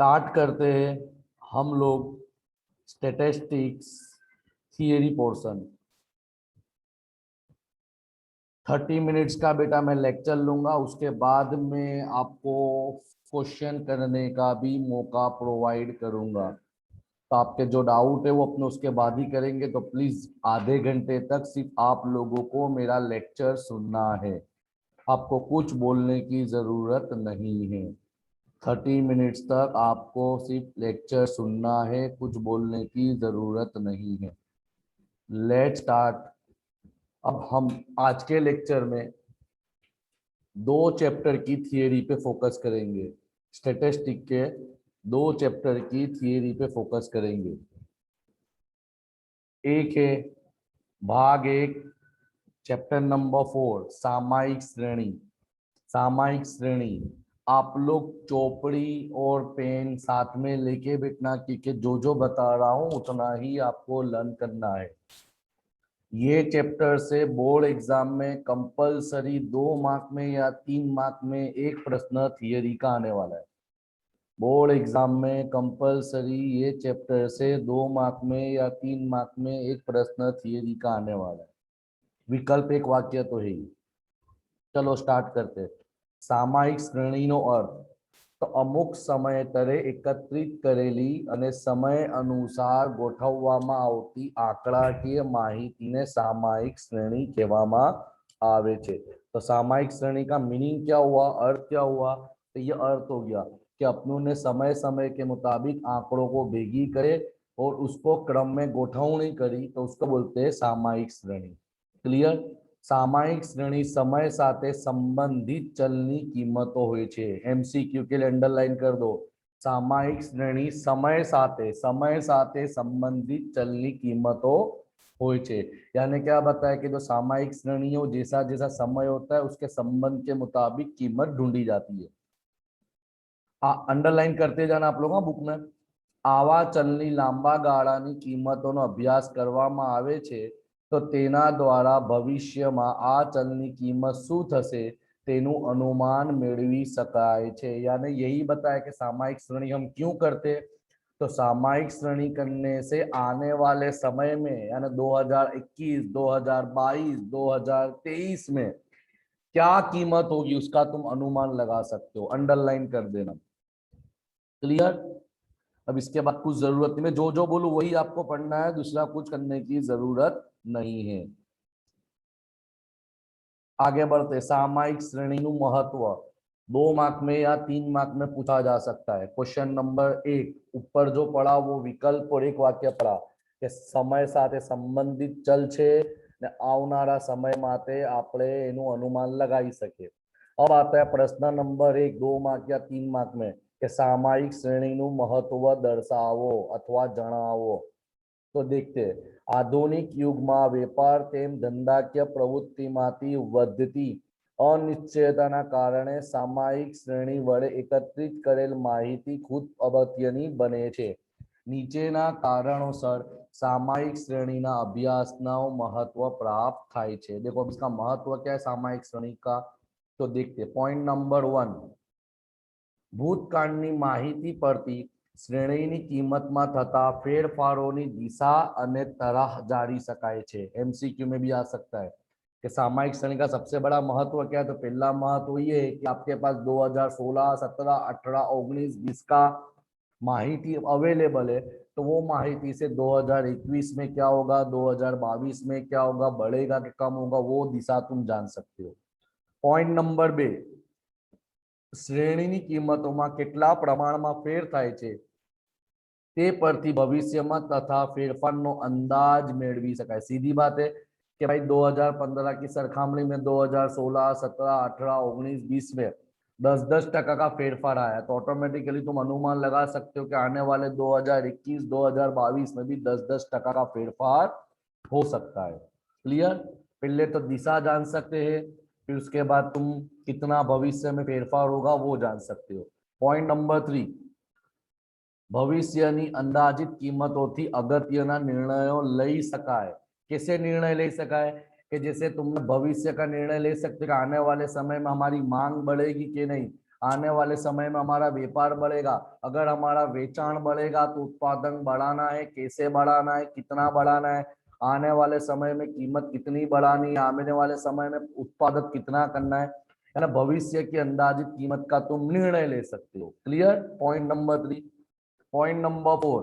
Start करते हैं हम लोग स्टैटिस्टिक्स थियरी पोर्शन। 30 मिनट्स का बेटा मैं लेक्चर लूंगा, उसके बाद में आपको क्वेश्चन करने का भी मौका प्रोवाइड करूंगा। तो आपके जो डाउट है वो अपने उसके बाद ही करेंगे। तो प्लीज आधे घंटे तक सिर्फ आप लोगों को मेरा लेक्चर सुनना है, आपको कुछ बोलने की जरूरत नहीं है। 30 मिनट्स तक आपको सिर्फ लेक्चर सुनना है, कुछ बोलने की जरूरत नहीं है। Let's start. अब हम आज के लेक्चर में 2 चैप्टर की थियरी पे फोकस करेंगे। स्टैटिस्टिक के 2 चैप्टर की थियरी पे फोकस करेंगे। एक है भाग 1, चैप्टर नंबर 4, सामयिक श्रेणी। सामयिक श्रेणी आप लोग चौपड़ी और पेन साथ में लेके बैठना, क्योंकि जो जो बता रहा हूं उतना ही आपको लर्न करना है। ये चैप्टर से बोर्ड एग्जाम में कंपलसरी 2 मार्क में या 3 मार्क में एक प्रश्न थियरी का आने वाला है। बोर्ड एग्जाम में कंपलसरी ये चैप्टर से 2 मार्क में या 3 मार्क में एक प्रश्न थियरी का आने वाला है। विकल्प एक वाक्य तो है ही। चलो स्टार्ट करते। सामयिक श्रेणीનો अर्थ તો અમુક સમયાંતરે એકત્રિત કરેલી અને સમય અનુસાર ગોઠવવામાં આવતી આંકડાકીય માહિતીને સામયિક શ્રેણી કહેવામાં આવે છે। तो सामयिक श्रेणी का मीनिंग क्या हुआ, अर्थ क्या हुआ? तो ये अर्थ हो गया कि अपनों ने समय समय के मुताबिक आंकड़ों को भेगी करे और उसको क्रम में गोठवणी करी, तो उसको बोलते हैं सामयिक श्रेणी। क्लियर? सामयिक श्रेणी समय साथे संबंधित चलनी किंमतो होय छे। एमसीक्यू के लिए अंडरलाइन कर दो। सामयिक श्रेणी समय साथे संबंधित चलनी किंमतो होय छे। यानी क्या बताया कि जो सामयिक श्रेणी हो, जैसा जैसा समय होता है उसके संबंध के मुताबिक कीमत ढूंढी जाती है। अंडरलाइन करते जाना आप लोग बुक में। आवा चलनी लांबा गाळानी किंमतोनो अभ्यास करवामां आवे छे तो तेना द्वारा भविष्यमां आ चलनी कीमत शुं थशे तेनु अनुमान मेळवी शकाय छे। यानी यही बताया कि सामयिक श्रेणी हम क्यों करते। तो सामयिक श्रेणी करने से आने वाले समय में यानी 2021, 2022, 2023 में क्या कीमत होगी उसका तुम अनुमान लगा सकते हो। अंडरलाइन कर देना। क्लियर? अब इसके बाद कुछ जरूरत नहीं, मैं जो जो बोलूं वही आपको पढ़ना है, दूसरा कुछ करने की जरूरत नहीं है। आगे बढ़ते। सामयिक श्रेणी नु महत्व 2 मार्क में या 3 मार्क में पूछा जा सकता है। क्वेश्चन नंबर 1 ऊपर जो पढ़ा वो विकल्प और एक वाक्य पढ़ा कि समय साथे संबंधित चल छे ने आवनारा समय माटे आपणे एनु अनुमान लगाई सके। अब आता है प्रश्न नंबर 1 2 मार्क या 3 मार्क में कि सामयिक श्रेणी नु महत्व दर्शावो अथवा जणावो। तो देखते आधुनिक युग में वेपार तेम धंधाकीय प्रवृत्ति मांथी वधती अनिश्चयताना कारणे सामयिक श्रेणी वडे एकत्रित करेल माहिती खूब अगत्यनी बने छे। नीचेना कारणोसर सामयिक श्रेणीना अभ्यासना महत्व प्राप्त थाय छे। देखो इसका महत्व क्या है सामयिक श्रेणी का, तो देखते। पॉइंट नंबर 1, भूतकाळनी माहिती परथी श्रेणीनी किंमतमां थता फेरफारोनी दिशा अने तरह जाणी शकाय छे। एमसीक्यू में भी आ सकता है कि सामयिक श्रेणी का सबसे बड़ा महत्व क्या है। तो पहला महत्व ये है कि आपके पास 2016, 17, 18, 19, 20 का माहिती अवेलेबल है, तो वो माहिती से 2021 में क्या होगा, 2022 में क्या होगा, बढ़ेगा कि कम होगा, वो दिशा तुम जान सकते हो। पॉइंट नंबर 2, श्रेणीनी किंमतों केटला प्रमाणमां फेर थाय छे ते परथी भविष्यमां तथा फेरफारनो अंदाज मेळवी शकाय। सीधी बात है कि भाई 2015 की सरखामणी में 2016, 17, 18, 19, 20 में 10-10% का फेरफार आया, तो ऑटोमेटिकली तुम अनुमान लगा सकते हो कि आने वाले 2021, 2022 में भी 10-10% का फेरफार हो सकता है। क्लियर? पहले तो दिशा जान सकते हैं, फिर उसके बाद तुम कितना भविष्य में फेरफार होगा वो जान सकते हो। पॉइंट नंबर 3, भविष्यनी अंदाजित कीमतोथी अगत्यना निर्णयों लई शकाय। कैसे निर्णय ले शकाय कि जैसे तुम भविष्य का निर्णय ले सकते हो कि आने वाले समय में हमारी मांग बढ़ेगी कि नहीं, आने वाले समय में हमारा व्यापार बढ़ेगा, अगर हमारा वेचाण बढ़ेगा तो उत्पादन बढ़ाना है, कैसे बढ़ाना है, कितना बढ़ाना है, आने वाले समय में कीमत कितनी बढ़ानी है, आने वाले समय में उत्पादन कितना करना है ना, भविष्य की अंदाजित कीमत का तुम निर्णय ले सकते हो। Clear? Point number 3। Point number 4,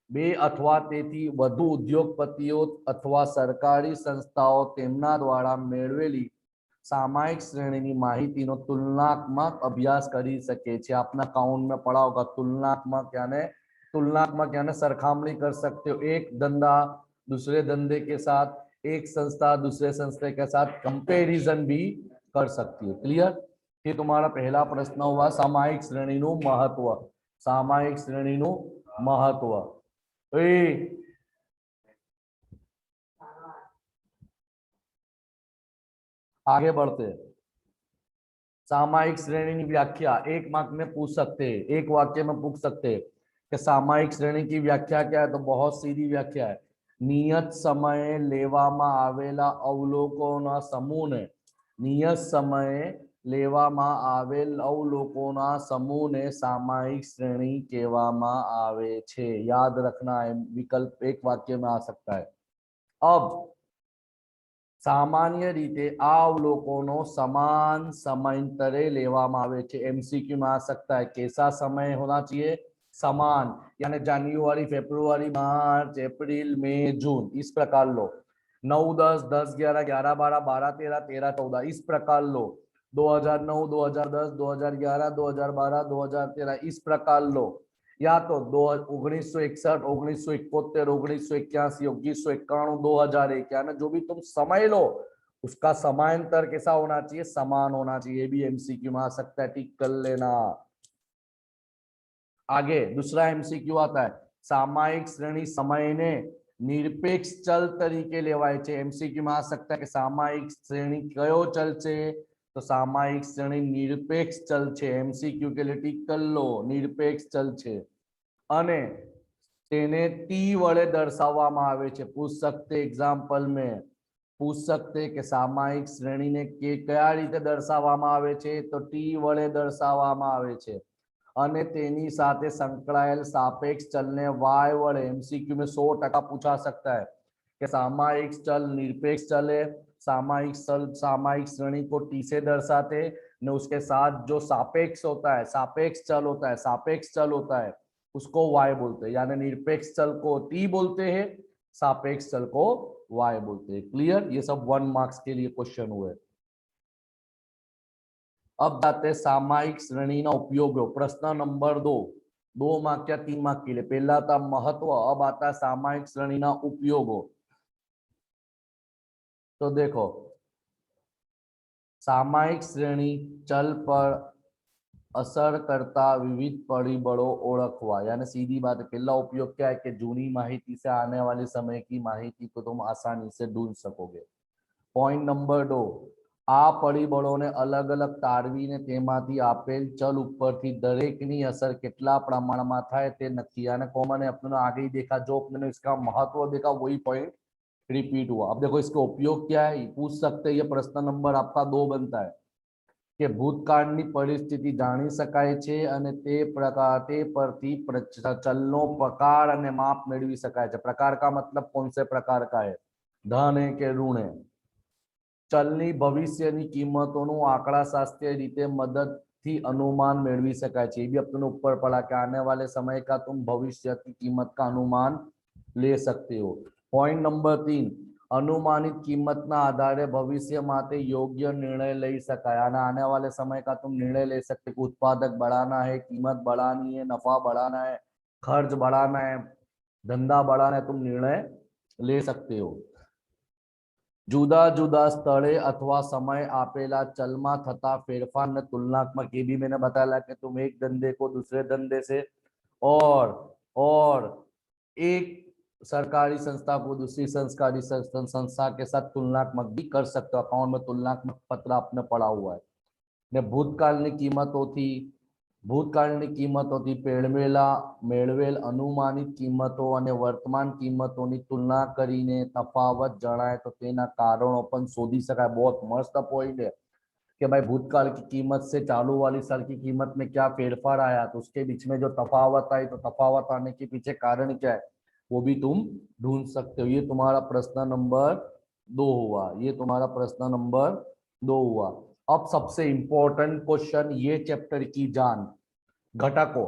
બે અથવા તેથી વધુ ઉદ્યોગપતિઓ અથવા સરકારી સંસ્થાઓ તેમના દ્વારા મેળવેલી सामायिक श्रेणी माहितीનો तुलनात्मक अभ्यास કરી શકે છે। आपने अकाउंट में पढ़ा होगा तुलनात्मक यानी सरखामणी कर सकते हो, एक धंधा दूसरे धंधे के साथ, एक संस्था दूसरे संस्था के साथ कंपैरिजन भी कर सकती है। क्लियर? ये तुम्हारा पहला प्रश्न हुआ सामायिक श्रेणी નું महत्व। सामायिक श्रेणी નું महत्व। आगे बढ़ते हैं। सामायिक श्रेणी की व्याख्या एक मार्क में पूछ सकते हैं, एक वाक्य में पूछ सकते हैं कि सामायिक श्रेणी की व्याख्या क्या है, तो बहुत सीधी व्याख्या है। नियत समये लेवामां आवेला अवलोकनोना समूहने नियत समये लेवामां आवेल अवलोकनोना समूहने सामायिक श्रेणी कहेवामां आवे छे। याद रखना है, विकल्प एक वाक्य में आ सकता है। अब सामान्य रीते आ अवलोकनो समान समयांतरे लेवामां आवे छे। एमसीक्यू में आ सकता है कैसा समय होना चाहिए, समान, यानी जनवरी फेब्रुआरी मार्च अप्रैल मई जून, इस प्रकार लो। 9 10 10 11 11 12 12 13 13 14 इस प्रकार लो। 2009 2010 2011 2012 2013 इस प्रकार लो, या तो 1961 1971 1981 1991 2001, यानी जो भी तुम समय लो उसका समांतर कैसा होना चाहिए, समान होना चाहिए। ये भी एमसीक्यू में आ सकता है, टिक कर लेना। आगे दूसरा एमसीक्यू आता है सामायिक श्रेणी समय ने निरपेक्ष चल तरीके लेवाय छे। एमसीक्यू में आ सकता है कि सामायिक श्रेणी कयो चल छे, तो सामायिक श्रेणी निरपेक्ष चल छे। एमसीक्यू के लिए टिक कर लो, निरपेक्ष चल छे अने तेने टी वडे दर्शाववामां आवे छे। पूछ सकते एग्जाम्पल में पूछ सकते कि सामायिक श्रेणी ने कया रीते दर्शाववामां आवे छे, तो टी वडे दर्शाववामां आवे छे अने तेनी साथे संकळायेल सापेक्ष चल ने वाय वडे। एमसीक्यू में 100% पूछा सकता है कि सामायिक चल निरपेक्ष चल है, सामायिक श्रेणी को टी से दर्शाते ने उसके साथ जो सापेक्ष होता है, सापेक्ष चल होता है, सापेक्ष चल होता है उसको वाय बोलते हैं। यानी निरपेक्ष चल को टी बोलते हैं, सापेक्ष चल को वाय बोलते हैं। क्लियर? ये सब 1 मार्क्स के लिए क्वेश्चन हुए। अब जाते सामायिक श्रेणी ना उपयोग। प्रश्न नंबर 2 मार्क या 3 मार्क के लिए। पहला था महत्व, अब आता सामायिक श्रेणी ना उपयोगों। तो देखो सामायिक श्रेणी चल पर असर करता विविध परिबळों ओळखवा। यानी सीधी बात है, पहला उपयोग क्या है कि जूनी माहिती से आने वाले समय की माहिती को तुम आसानी से ढूंढ सकोगे। पॉइंट नंबर 2, आ परिबळोने अलग अलग तारवीने तेमांथी आपेल चल उपरथी दरेकनी असर केटला प्रमाणमां थाय ते नक्की। यानी कॉमन है, अपने आगे ही देखा, जो अपने इसका महत्व देखा वही पॉइंट रिपीट हुआ। अब देखो इसका उपयोग क्या है, पूछ सकते हैं। ये प्रश्न नंबर आपका 2 बनता है कि भूतकाळनी परिस्थिति जाणी शकाय छे अने ते प्रकार ते परथी चलनो प्रकार अने माप मेळवी शकाय छे। प्रकार का मतलब कौन से प्रकार का है, धन है के ऋण है। चलनी भविष्यनी कीमतों आंकड़ाशास्त्रीय रीते मदद थी अनुमान मेळवी शकाय छे। ये भी अपने ऊपर पड़ा कि आने वाले समय का तुम भविष्य की कीमत का अनुमान ले सकते हो। पॉइंट नंबर 3, अनुमानित कीमतना आधारे भविष्य माटे योग्य निर्णय ले शकाय। आने वाले समय का तुम निर्णय ले सकते हो, उत्पादक बढ़ाना है, कीमत बढ़ानी है, नफा बढ़ाना है, खर्च बढ़ाना है, धंधा बढ़ाना है, तुम निर्णय ले सकते हो। जुदा जुदा स्थले अथवा समय आपेला चलमा थता फेरफार ने तुलनात्मक। ये भी मैंने बताया कि तुम एक धंधे को दूसरे धंधे से और एक सरकारी संस्था को दूसरी सरकारी संस्था के साथ तुलनात्मक भी कर सकते हो। अकाउंट में तुलनात्मक पत्र आपने पढ़ा हुआ है ने। भूतकाळनी कीमतोथी मेळवेल अनुमानित कीमतो अने वर्तमान कीमतोनी तुलना करीने तफावत जणाय तो तेना कारणों पण शोधी शकाय। बहुत मस्त पॉइंट है। कि भाई भूतकाल की कीमत से चालू वाली साल की कीमत में क्या फेरफार आया, तो उसके बीच में जो तफावत आई, तो तफावत आने के पीछे कारण क्या है वो भी तुम ढूंढ सकते हो। ये तुम्हारा प्रश्न नंबर 2 हुआ, ये तुम्हारा प्रश्न नंबर 2 हुआ। अब सबसे इंपॉर्टेंट क्वेश्चन, ये चैप्टर की जान, घटकों।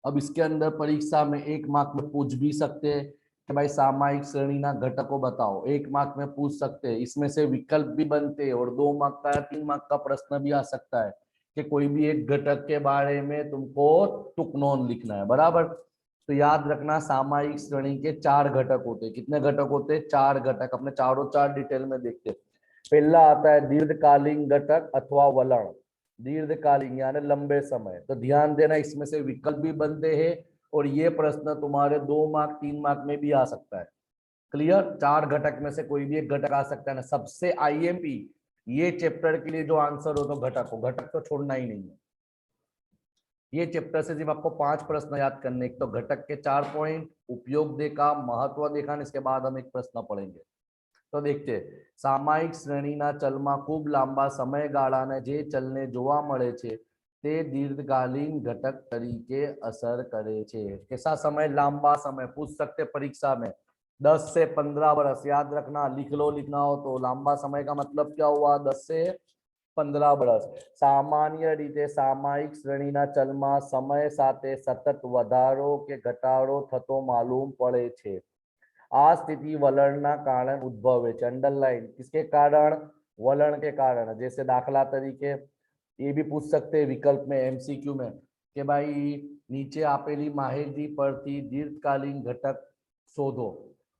अब इसके अंदर परीक्षा में 1 मार्क में पूछ भी सकते हैं कि भाई सामायिक श्रेणी ना घटकों बताओ, 1 मार्क में पूछ सकते हैं, इसमें से विकल्प भी बनते हैं, और 2 मार्क का या 3 मार्क का प्रश्न भी आ सकता है कि कोई भी एक घटक के बारे में तुमको टुकनोन लिखना है, बराबर। तो याद रखना, सामायिक श्रेणी के 4 घटक होते हैं। कितने घटक होते हैं? 4 घटक। अपने चारों 4 डिटेल में देखते हैं। पहला आता है दीर्घकालीन घटक अथवा वलण। दीर्घकालीन यानी लंबे समय, तो ध्यान देना इसमें से विकल्प भी बनते हैं, और ये प्रश्न तुम्हारे 2 मार्क 3 मार्क में भी आ सकता है। क्लियर? 4 घटक में से कोई भी एक घटक आ सकता है ना। सबसे आईएमपी ये चैप्टर के लिए जो आंसर हो तो घटक हो, घटक तो छोड़ना ही नहीं है। ये चैप्टर से सिर्फ आपको 5 प्रश्न याद करने, एक तो घटक के 4 पॉइंट, उपयोग देखा, महत्व देखा, इसके बाद हम एक प्रश्न पढ़ेंगे। तो देखते, સામાયિક શ્રેણીના ચલમાં ખૂબ લાંબા સમયગાળાને જે ચલને જોવા મળે છે તે दीर्घकालीन घटक तरीके असर करे छे। कैसा समय? लंबा समय। पूछ सकते परीक्षा में 10 से 15 वर्ष, याद रखना, लिख लो, लिखना हो तो। लंबा समय का मतलब क्या हुआ? 10 से 15 વર્ષ। સામાન્ય રીતે સામાયિક શ્રેણીના ચલમાં સમય સાથે સતત વધારો કે ઘટાડો થતો માલુમ પડે છે। आ स्थिति वलण कारण उद्भवे छे। अंडरलाइन, किसके कारण? वलण के कारण। जैसे दाखला तरीके ये भी पूछ सकते हैं विकल्प में, एमसीक्यू में, कि भाई नीचे आपेली माहिती परथी दीर्घकालीन घटक शोधो।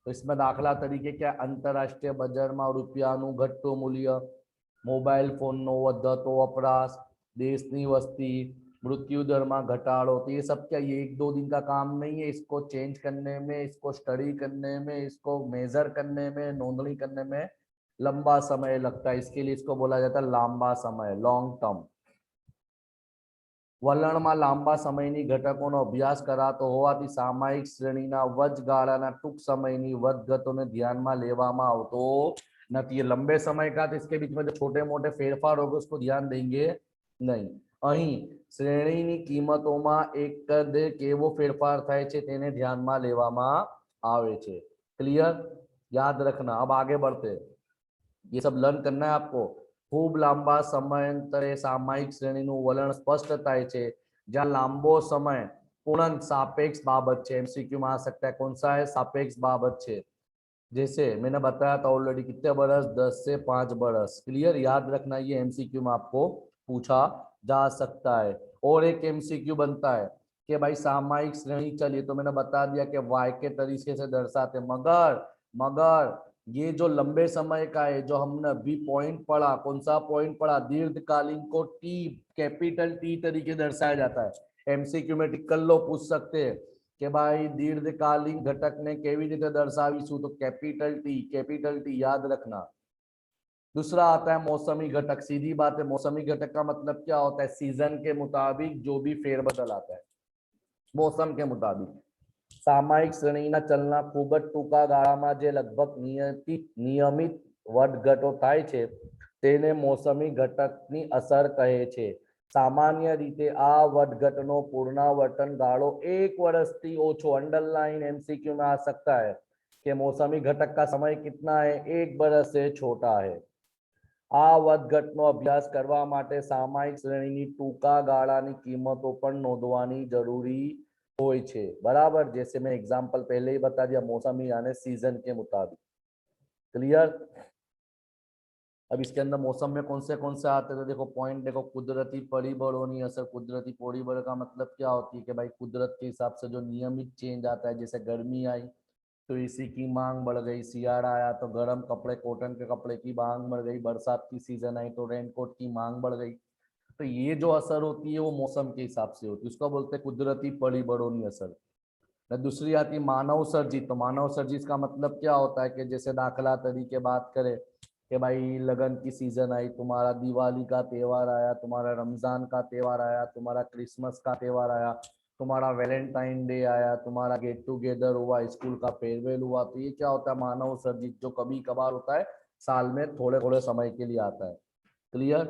तो इसमें दाखला तरीके क्या? अंतरराष्ट्रीय बजार में रूपियाનું घटતું मूल्य, मोबाइल फोनનો વધતો વપરાશ, देशनी वस्ती, मृत्यु दर में घटाड़ो। तो ये सब क्या, ये 1-2 दिन का काम नहीं है। इसको चेंज करने में, इसको स्टडी करने में, इसको मेजर करने में, नोंदनी करने में लंबा समय लगता है। इसके लिए इसको बोला जाता है लंबा समय, लॉन्ग टर्म। વલણમાં લાંબા સમયની ઘટકોનો અભ્યાસ કરાતો હોવાથી સામાયિક શ્રેણીના વચગાળાના ટૂંક સમયની વધઘટોને ધ્યાનમાં લેવામાં આવતો નથી। ये लंबे समय का, तो इसके बीच में जो छोटे मोटे फेरफार होगा उसको ध्यान देंगे नहीं। અહીં શ્રેણીની કિંમતોમાં એકંદરે કેવો ફેરફાર થાય છે તેને ધ્યાનમાં લેવામાં આવે છે। ક્લિયર? याद रखना। अब आगे बढ़ते, ये सब लर्न करना है आपको। खूब लांबा समयांतरे सामायिक श्रेणीનું વલણ સ્પષ્ટ થાય છે જ્યાં લાંબો समय पूर्ण सापेक्ष बाबत है। एमसीक्यू में आ सकता है, कौन सा है? सापेक्ष बाबत है। जैसे मैंने बताया था ऑलरेडी, कितने बरस? 10 से 5 बरस। क्लियर? याद रखना, ये एमसीक्यू में आपको पूछा जा सकता है। और एक एमसीक्यू बनता है कि भाई सामायिक श्रेणी चलिए, तो मैंने बता दिया कि वाई के तरीके से दर्शाते, मगर मगर ये जो लंबे समय का है, जो हमने अभी पॉइंट पढ़ा, कौन सा पॉइंट पढ़ा? दीर्घकालीन को टी, कैपिटल टी तरीके दर्शाया जाता है। एमसीक्यू में टिक कर लो, पूछ सकते हैं कि भाई दीर्घकालीन घटक ने केवी रीते दर्शावीशु, तो कैपिटल टी याद रखना। दूसरा आता है मौसमी घटक। सीधी बात है, मौसमी घटक का मतलब क्या होता है? सीजन के मुताबिक जो भी फेरबदल आता है, मौसम के मुताबिक। सामायिक श्रेणीना चलना खूब ज टूंका गाळामां जे लगभग नियमित વધઘટો થાય છે તેને मौसमी घटकनी असर कहे છે। सामान्य रीते आ વધઘટનો पुनरावर्तन गाळो 1 વર્ષથી ઓછો। अंडरलाइन, एमसीक्यू में आ सकता है कि मौसमी घटक का समय कितना है? 1 वर्ष से छोटा है। आ વધઘટનો અભ્યાસ કરવા માટે સામાયિક શ્રેણીની ટૂંકા ગાળાની કિંમતો પણ નોંધવાની જરૂરી હોય છે, बराबर। जैसे मैं एग्जांपल पहले ही बता दिया, मौसमी यानी सीजन के मुताबिक। क्लियर? अब इसके अंदर मौसम में कौन से आते हैं? तो देखो पॉइंट, देखो कुदरती परिबळोनी असर। कुदरती परिबळ का मतलब क्या होती है कि भाई कुदरत के हिसाब से जो नियमित चेंज आता है, जैसे गर्मी आई तो एसी की मांग बढ़ गई, सियाड़ा आया तो गर्म कपड़े, कॉटन के कपड़े की मांग बढ़ गई, बरसात की सीजन आई तो रेनकोट की मांग बढ़ गई। तो ये जो असर होती है वो मौसम के हिसाब से होती है, उसको बोलते हैं कुदरती परिबळोनी असर। दूसरी आती मानव सर्जित। तो मानव सर्जित का मतलब क्या होता है कि जैसे दाखला तरीके बात करें कि भाई लगन की सीजन आई, तुम्हारा दिवाली का त्यौहार आया, तुम्हारा रमजान का त्यौहार आया, तुम्हारा क्रिसमस का त्यौहार आया, तुम्हारा वैलेंटाइन डे आया, तुम्हारा गेट टुगेदर हुआ, स्कूल का फेयरवेल हुआ। तो ये क्या होता है? मानव सर्जित, जो कभी कभार होता है, साल में थोड़े थोड़े समय के लिए आता है। क्लियर।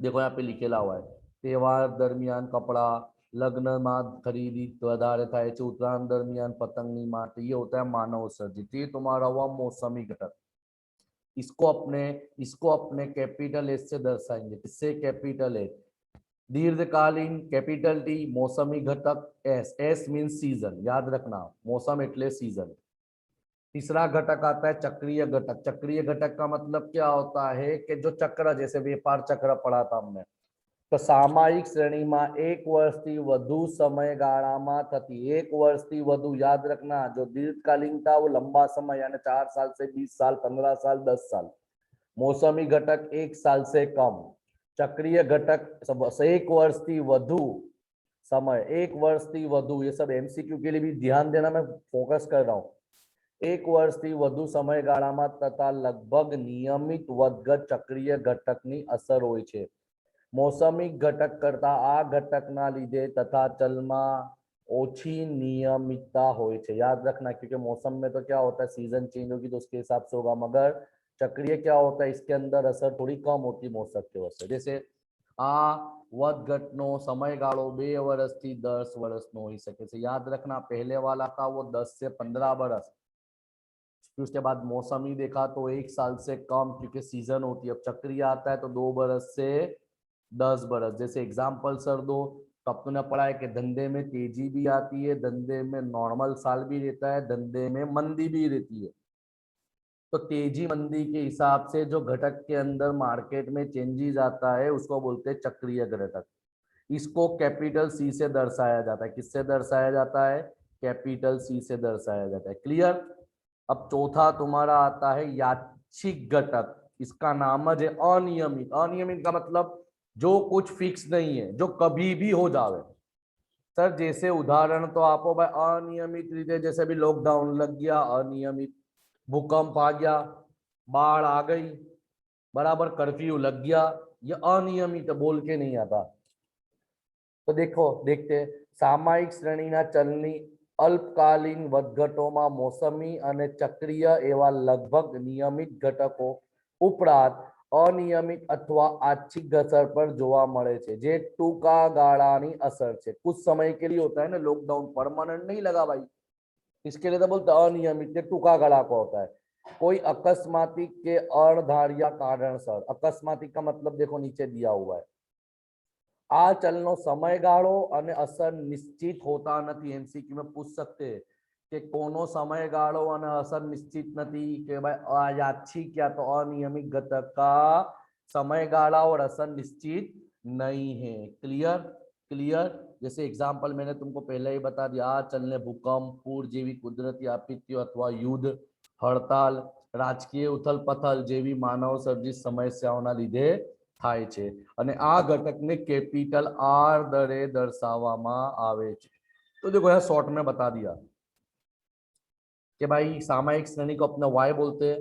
देखो यहाँ पे लिखेला हुआ है, તહેવાર દરમિયાન કપડા, લગ્નમાં ખરીદી વધારે થાય છે, ઉત્તરાયણ દરમિયાન પતંગની માટ, ये होता है मानव सर्जित। ये तुम्हारा हुआ मौसमी घटक। इसको अपने कैपिटल एस से दर्शाएंगे। किससे? Capital S. दीर्घकालीन कैपिटल टी, मौसमी घटक एस। एस मीन सीजन, याद रखना, मौसम एटले सीजन। तीसरा घटक आता है चक्रीय घटक। चक्रीय घटक का मतलब क्या होता है कि जो चक्र, जैसे व्यापार चक्र पढ़ा था हमने, तो सामयिक श्रेणी में एक वर्ष थी વધુ સમયગાળામાં થતી, एक वर्ष थी વધુ, याद रखना। जो दीर्घकालीन था वो लंबा समय, यानी 4 साल से 20 साल, 15 साल, 10 साल। मौसमी घटक 1 साल से कम। चक्रीय घटक 1 वर्ष थी વધુ समय, 1 वर्ष थी વધુ। ये सब एमसीक्यू के लिए भी ध्यान देना, मैं फोकस कर रहा हूँ। 1 वर्ष थी વધુ સમયગાળામાં તથા લગભગ નિયમિત વધઘટ ચક્રીય ઘટકની અસર હોય છે। मौसमी घटक करता आ घटकना लीधे तथा चलमा ओछी नियमितता होय छे। याद रखना, क्योंकि मौसम में तो क्या होता है, सीजन चेंज होगी तो उसके हिसाब से होगा, मगर चक्रीय क्या होता है, इसके अंदर असर थोड़ी कम होती मौसम के वजह से। जैसे आ વધઘટનો સમયગાળો 2 વર્ષથી 10 વર્ષનો હોઈ શકે છે। याद रखना, पहले वाला था वो 10 से 15 वर्ष, फिर उसके बाद मौसमी देखा तो 1 साल से कम, क्योंकि सीजन होती है। अब चक्रीय आता है तो 2 वर्ष से 10 बरस। जैसे एग्जाम्पल सर दो, तो अब तूने पढ़ा है कि धंधे में तेजी भी आती है, धंधे में नॉर्मल साल भी रहता है, धंधे में मंदी भी रहती है। तो तेजी मंदी के हिसाब से जो घटक के अंदर मार्केट में चेंजेस आता है उसको बोलते हैं चक्रीय घटक। इसको कैपिटल सी से दर्शाया जाता है। किससे दर्शाया जाता है? कैपिटल सी से दर्शाया जाता है। क्लियर। अब चौथा तुम्हारा आता है यादृच्छिक घटक। इसका नाम है अनियमित। अनियमित का मतलब जो कुछ फिक्स नहीं है, जो कभी भी हो जावे। सर जैसे उदाहरण तो आपको भाई, अनियमित रीते, जैसे भी लॉकडाउन लग गया, अनियमित, भूकंप आ गया, बाढ़ आ गई, बराबर कर्फ्यू लग गया, ये अनियमित बोल के नहीं आता। तो देखो, देखते सामयिक श्रेणीना चलनी अल्पकालीन વધઘટોમાં मौसमी અને ચક્રીય એવા લગભગ નિયમિત ઘટકો ઉપરાંત અનિયમિત અથવા આંશિક અસર પર જોવા મળે છે, જે ટૂંકા ગાળાની અસર છે। कुछ समय के लिए होता है ना लॉकडाउन, परमानेंट नहीं लगा भाई, इसके लिए तो बोलते अनियमित, टूका गाला को होता है। कोई अकस्माती के अणधार्या कारणसर। अकस्माती का मतलब देखो नीचे दिया हुआ है। आ चलनो समयगाळो अने असर निश्चित होता नहीं। एमसीक्यू में पूछ सकते हैं कि कोनो समयगाळो अने असर निश्चित नहीं, कि भाई यादृच्छिक या तो अनियमित घटक का समयगाळा और असर निश्चित नहीं है। क्लियर। क्लियर। जैसे एग्जांपल मैंने तुमको पहले ही बता दिया, आ चलने भूकंप, पूर जेवी कुदरती आपत्तियों अथवा युद्ध, हड़ताल, राजकीय उथल पथल जेवी मानव सर्जित समस्याओं लीधे થાય છે, અને આ घटकને कैपिटल आर दरे दर्शावવામાં આવે છે। तो देखो यहाँ शॉर्ट में बता दिया कि भाई सामयिक श्रेणी को अपने वाई बोलते हैं,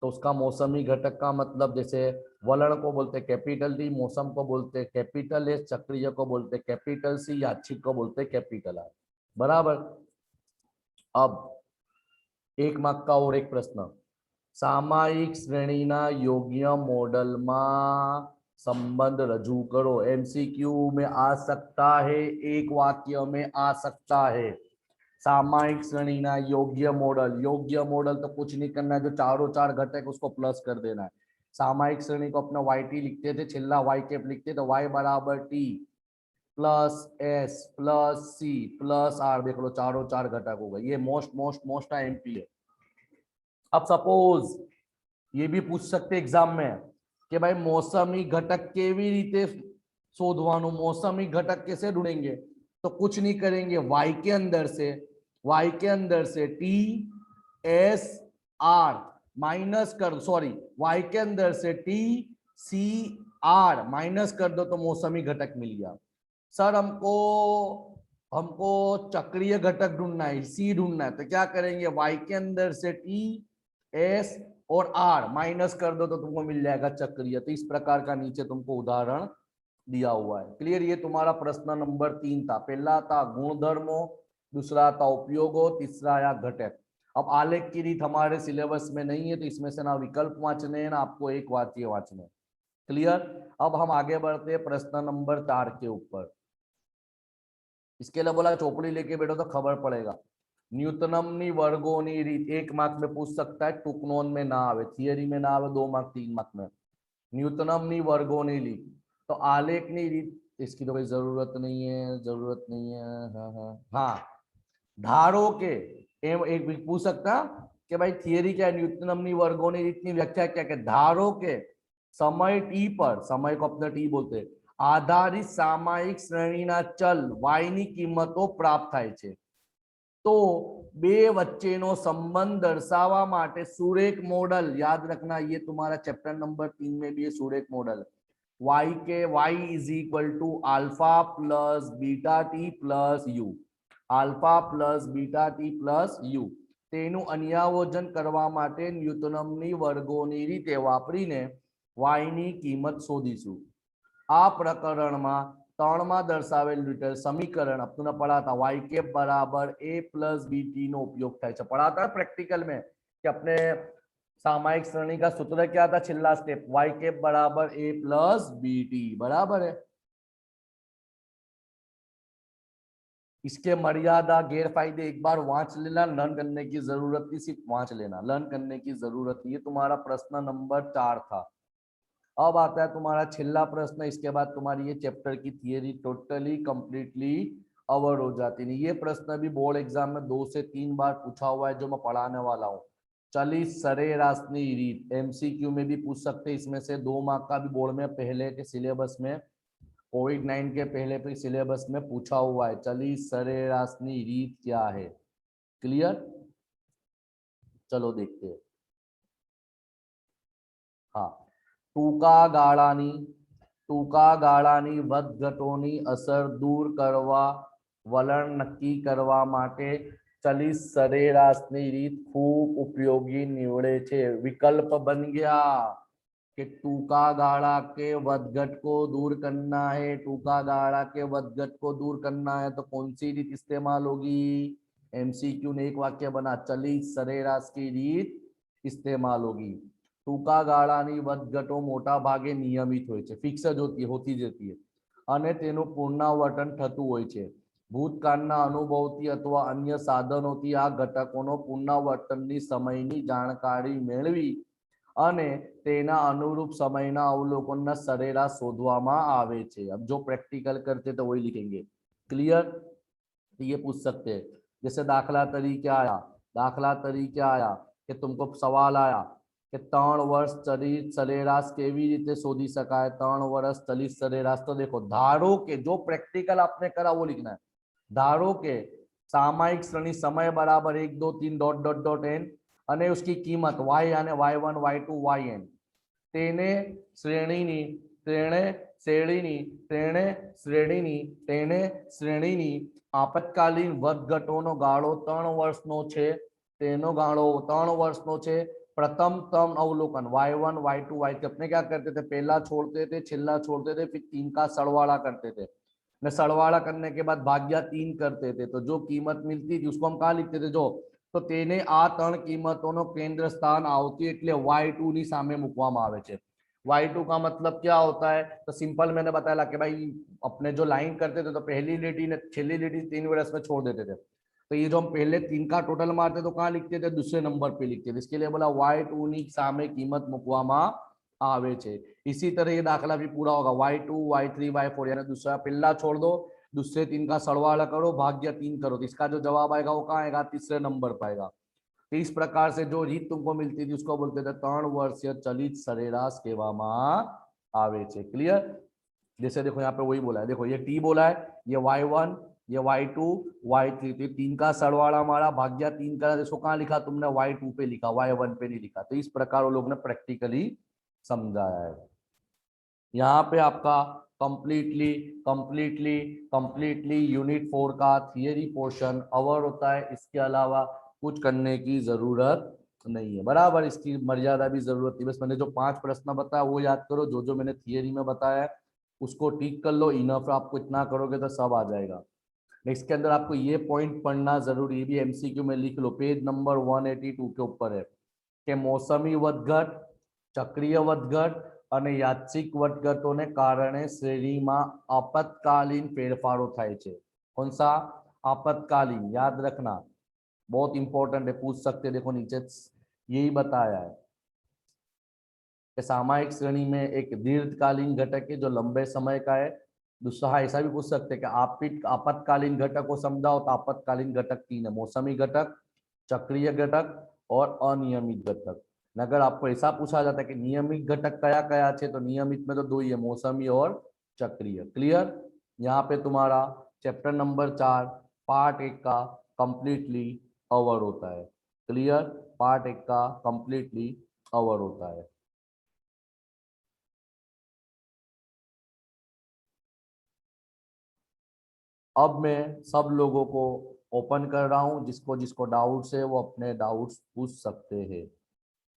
तो उसका मौसमी घटक का मतलब, जैसे वलण को बोलते हैं कैपिटल डी, मौसम को बोलते हैं कैपिटल एस, चक्रीय को बोलते हैं कैपिटल सी, यादृच्छिक को बोलते हैं कैपिटल आर। बराबर। अब 1 मार्क का और एक प्रश्न, सामयिक श्रेणीना योग्य मॉडलમાં संबंध रजू करो। एमसीक्यू में आ सकता है, एक वाक्य में आ सकता है। सामयिक श्रेणीना योग्य मॉडल। योग्य मॉडल तो कुछ नहीं करना है, जो चारों चार घटक उसको प्लस कर देना है। सामयिक श्रेणी को अपना वाई टी लिखते थे, छिल्ला वाई कैप लिखते तो वाई बराबर t plus s plus c plus r. देख लो चारों चार घटक हो गए। ये मोस्ट मोस्ट मोस्ट एमपी है। अब सपोज ये भी पूछ सकते एग्जाम में कि भाई मौसमी घटक केवी रीते शोधवानो, मौसमी घटक कैसे ढूंढेंगे? तो कुछ नहीं करेंगे, y के अंदर से टी एस आर माइनस कर, सॉरी y के अंदर से टी सी आर माइनस कर दो तो मौसमी घटक मिल गया। सर हमको चक्रीय घटक ढूंढना है, सी ढूंढना है, तो क्या करेंगे, y के अंदर से टी एस और आर माइनस कर दो तो तुमको मिल जाएगा चक्रीय। तो इस प्रकार का नीचे तुमको उदाहरण दिया हुआ है। क्लियर। ये तुम्हारा प्रश्न नंबर 3 था। पहला था गुणधर्मों, दूसरा था उपयोगों, तीसरा या घटक। अब आलेख की रीत हमारे सिलेबस में नहीं है, तो इसमें से ना विकल्प वांचने हैं ना आपको एक वाक्य वांचने। क्लियर। अब हम आगे बढ़ते हैं प्रश्न नंबर 4 के ऊपर। इसके लिए बोला चौपड़ी लेके बैठो तो खबर पड़ेगा। न्यूटनमनी वर्गोनी रीत 1 मार्क में पूछ सकता है, टुकनोन में ना आवे, थियरी में ना आवे, 2 मार्क 3 मार्क में। न्यूटनमनी वर्गोनी रीत, तो आलेखनी रीत इसकी तो कोई जरूरत नहीं है, जरूरत नहीं है। हाँ, धारो के एम एक भी पूछ सकता कि भाई थियरी क्या है, न्यूटनमनी वर्गोनी रीत की व्याख्या क्या है। धारो के समय टी पर, समय को अपने टी बोलते हैं, आधारित सामायिक श्रेणीना चल y ની કિંમતો પ્રાપ્ત થાય છે, तो બે વચ્ચેનો સંબંધ દર્શાવવા માટે સુરેખ मॉडल याद रखना, ये तुम्हारा चैप्टर नंबर 3 में भी है सुरेख मॉडल। y के y is equal to alpha plus beta t plus u, alpha plus beta t plus u, તેનું અન્યાવોજન કરવા માટે ન્યૂટનમની વર્ગોની રીતે વાપરીને y ની કિંમત શોધીશું। આ પ્રકરણમાં 3 માં દર્શાવેલ સમીકરણ આપણે પढ़ाता y के बराबर a प्लस बीटी નો ઉપયોગ થાય છે। पढ़ाता है प्रैक्टिकल में कि अपने सामायिक श्रेणी का सूत्र क्या था, छिल्ला स्टेप y के बराबर a प्लस बीटी बराबर है। इसके मर्यादा गैरफायदे एक बार वांच लेना, लर्न करने की जरूरत नहीं, सिर्फ वांच लेना, लर्न करने की जरूरत नहीं। ये तुम्हारा प्रश्न नंबर 4 था। अब आता है तुम्हारा छिल्ला प्रश्न, इसके बाद तुम्हारी ये चैप्टर की थियरी टोटली कंप्लीटली अवर हो जाती है। ये प्रश्न भी बोर्ड एग्जाम में 2 से 3 बार पूछा हुआ है जो मैं पढ़ाने वाला हूँ। चलिए सरेराशनी रीत एमसीक्यू में भी पूछ सकते, इसमें से 2 मार्क का भी बोर्ड में पहले के सिलेबस में, कोविड-9 के पहले पे सिलेबस में पूछा हुआ है। चलिए सरेराशनी रीत क्या है, क्लियर। चलो देखते हैं। हाँ, टूका गाळानी વધઘટોની અસર દૂર કરવા, વલણ નક્કી કરવા માટે ચલિત સરેરાશની રીત ખૂબ ઉપયોગી નીવડે છે। विकल्प बन गया कि टूका गाड़ा के વધઘટ को दूर करना है, टूका गाड़ा के વધઘટ को दूर करना है तो कौन सी रीत इस्तेमाल होगी। एमसीक्यू ने एक वाक्य बना, चलित सरेराश की रीत इस्तेमाल होगी। टूका गाळानी વધઘટો મોટા ભાગે નિયમિત હોય છે, ફિક્સ જ હોતી જતી है અને તેનું પુનરાવર્તન થતું હોય છે। ભૂતકાળના અનુભવથી અથવા અન્ય સાધનોથી આ ઘટકોનો પુનરાવર્તનની સમયની જાણકારી મેળવી અને તેના અનુરૂપ સમયના અવલોકનના સરેરાશ શોધવામાં આવે છે। अब जो प्रैक्टिकल करते तो वही लिखेंगे, क्लियर। ये पूछ सकते हैं, जैसे दाखला तरीके आया, दाखला तरीके आया कि तुमको सवाल आया कि 3 वर्ष चलित सरेराश केवी रीते शोधी शकाय, 3 वर्ष चलित सरेराश। तो देखो धारो के जो प्रैक्टिकल आपने करा वो लिखना है। धारो के सामायिक श्रेणी समय बराबर 1 2 3 डॉट डॉट डॉट एन અને उसकी कीमत y यानी y1 y2 yn, તેને શ્રેણીની તેણે શ્રેણીની તેણે શ્રેણીની તેને શ્રેણીની આપતકાલીન વધઘટોનો ગાળો 3 વર્ષનો છે, તેનો ગાળો 3 વર્ષનો છે। प्रथम टर्म अवलोकन y1 y2 y3 अपने क्या करते थे, पहला छोड़ते थे, छिल्ला छोड़ते थे, फिर 3 का सरवाड़ा करते थे, सरवाड़ा करने के बाद भाग्या 3 करते थे, तो जो कीमत मिलती थी उसको हम कहाँ लिखते थे, जो तो તેને આ 3 કિંમતોનો केंद्र स्थान આવતી એટલે y2 ની સામે મૂકવામાં આવે છે। y2 का मतलब क्या होता है, तो सिंपल मैंने बताया कि भाई अपने जो लाइन करते थे तो पहली લીટી ने छेल्ली લીટી 3 वर्ष में छोड़ देते थे, तो ये जो हम पहले 3 का टोटल मारते तो कहाँ लिखते थे, दूसरे नंबर पे लिखते थे। इसके लिए बोला y2 ની સામે કિંમત મૂકવામાં આવે છે। इसी तरह ये दाखला भी पूरा होगा, y2 y3 y4 यानी दूसरा पहला छोड़ दो, दूसरे 3 का सरवाला करो, भाग्य 3 करो, तो इसका जो जवाब आएगा वो कहाँ आएगा, तीसरे नंबर पर आएगा। तो इस प्रकार से जो रीत तुमको मिलती थी उसको बोलते थे 3 वर्षीय चलित सरेराश कहेवामां आवे छे, क्लियर। जैसे देखो यहाँ पे वही बोला है, देखो ये टी बोला है, ये y1 ये y2 y3, तो 3 का सरवाड़ा मारा, भाग्या 3 का, इसको कहाँ लिखा तुमने, y2 पे लिखा, y1 पे नहीं लिखा। तो इस प्रकार वो लोग ने प्रैक्टिकली समझाया है। यहाँ पे आपका कंप्लीटली कंप्लीटली कंप्लीटली यूनिट 4 का थियरी पोर्शन अवर होता है। इसके अलावा कुछ करने की जरूरत नहीं है, बराबर। इसकी मर्यादा भी जरूरत है, बस मैंने जो 5 प्रश्न बताया वो याद करो, जो जो मैंने थियरी में बताया है उसको टिक कर लो, इनफ। आपको इतना करोगे तो सब आ जाएगा। इसके अंदर आपको ये पॉइंट पढ़ना जरूरी, ये भी एमसीक्यू में लिख लो, पेज नंबर 182 के ऊपर है कि मौसमी વધઘટ, चक्रीय વધઘટ અને યાદચ્છિક વધઘટોને કારણે શ્રેણીમાં આપતકાलीन ફેરફારો થાય છે। कौन सा? आपतकालीन। याद रखना, बहुत इंपॉर्टेंट है, पूछ सकते हैं। देखो नीचे यही बताया है कि सामयिक श्रेणी में एक दीर्घकालीन घटक है जो लंबे समय का है। दूसरा ऐसा भी पूछ सकते हैं कि आपतकालीन घटक को समझाओ, तो आपतकालीन घटक 3 है, मौसमी घटक, चक्रीय घटक और अनियमित घटक। अगर आपको ऐसा पूछा जाता है कि नियमित घटक कया कया है, तो नियमित में तो 2 ही है, मौसमी और चक्रीय। क्लियर? यहाँ पे तुम्हारा चैप्टर नंबर 4 पार्ट 1 का कंप्लीटली कवर होता है। क्लियर? पार्ट 1 का कंप्लीटली कवर होता है। अब मैं सब लोगों को ओपन कर रहा हूं, जिसको जिसको डाउट्स है वो अपने डाउट्स पूछ सकते हैं।